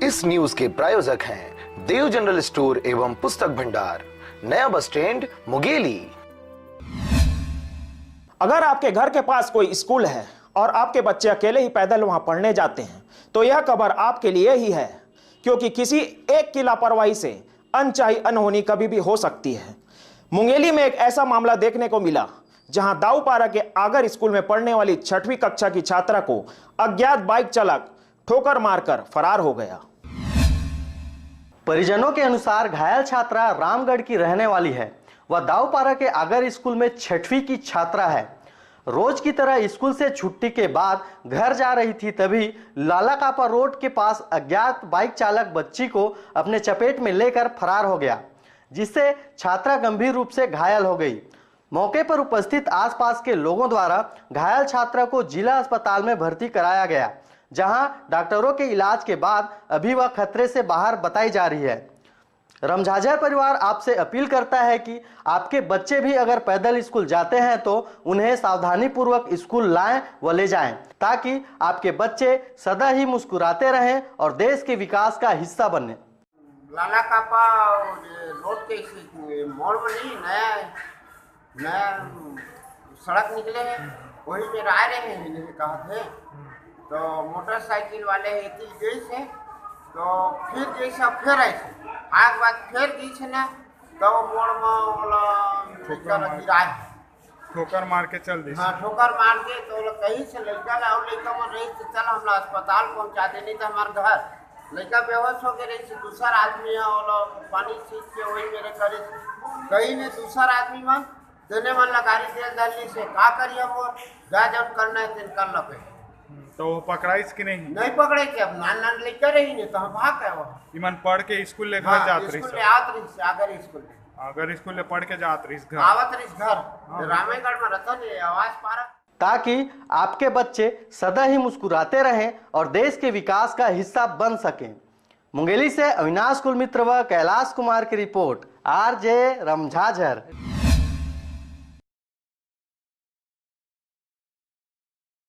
इस न्यूज के प्रायोजक हैं देव जनरल स्टोर एवं पुस्तक भंडार, नया बस स्टैंड, मुंगेली। अगर आपके घर के पास कोई स्कूल है और आपके बच्चे अकेले ही पैदल वहां पढ़ने जाते हैं तो यह खबर आपके लिए ही है, क्योंकि किसी एक की लापरवाही से अनचाही अनहोनी कभी भी हो सकती है। मुंगेली में एक ऐसा मामला देखने को मिला जहां दाऊपारा के आगर स्कूल में पढ़ने वाली 6वीं कक्षा की छात्रा को अज्ञात बाइक चालक ठोकर मारकर फरार हो गया। परिजनों के अनुसार घायल छात्रा रामगढ़ की रहने वाली है। वह दाऊपारा के आगर स्कूल में 6वीं की छात्रा है। रोज की तरह स्कूल से छुट्टी के बाद घर जा रही थी, तभी लालाकापा रोड के पास अज्ञात बाइक चालक बच्ची को अपने चपेट में लेकर फरार हो गया, जिससे छात्रा गंभीर रूप से घायल हो गई। मौके पर उपस्थित आसपास के लोगों द्वारा घायल छात्रा को जिला अस्पताल में भर्ती कराया गया, जहां डॉक्टरों के इलाज के बाद अभी वह खतरे से बाहर बताई जा रही है। रमझाझर परिवार आपसे अपील करता है कि आपके बच्चे भी अगर पैदल स्कूल जाते हैं तो उन्हें सावधानी पूर्वक स्कूल लाएं व ले जाएं, ताकि आपके बच्चे सदा ही मुस्कुराते रहें और देश के विकास का हिस्सा बने। लालाकापा रोड के मोड़ में नहीं नया सड़क निकले हैं, वही में आ रहे हैं। इन्हें कहा थे तो मोटरसाइकिल वाले हेतिल गई से तो फिर जैसा फिर ऐसे आग बाद फिर गई से ना तो मोड़ में गिराए ठोकर मार के चल दी। हाँ, ठोकर मार के तो कहीं से लड़का ला और लड़का में रही तो चल हमला अस्पताल पहुंचा दे, नहीं तो हमारे घर लड़का बेहोश हो के रही से दूसरा आदमी है और पानी सीख के वही मेरे करे कहीं ने दूसरा आदमी में देने मन लगारी तेल डालने से का करिए वो जा जब करना है तेल कर लगे। तो वो पकड़ाइस कि नहीं? नहीं पकड़े के अब नान लेकर रही नहीं तो हम भाग गए। वो ईमान पढ़ के स्कूल ले घर जात रही। स्कूल आत रही से अगर स्कूल ले पढ़ के जात रही घर आवत रही घर रामेगढ़ में रहता नहीं आवाज पारा, ताकि आपके बच्चे सदा ही मुस्कुराते रहें और देश के विकास का हिस्सा बन सकें। मुंगेली से अविनाश कुलमित्र व कैलाश कुमार की रिपोर्ट, RJ रमझाझर।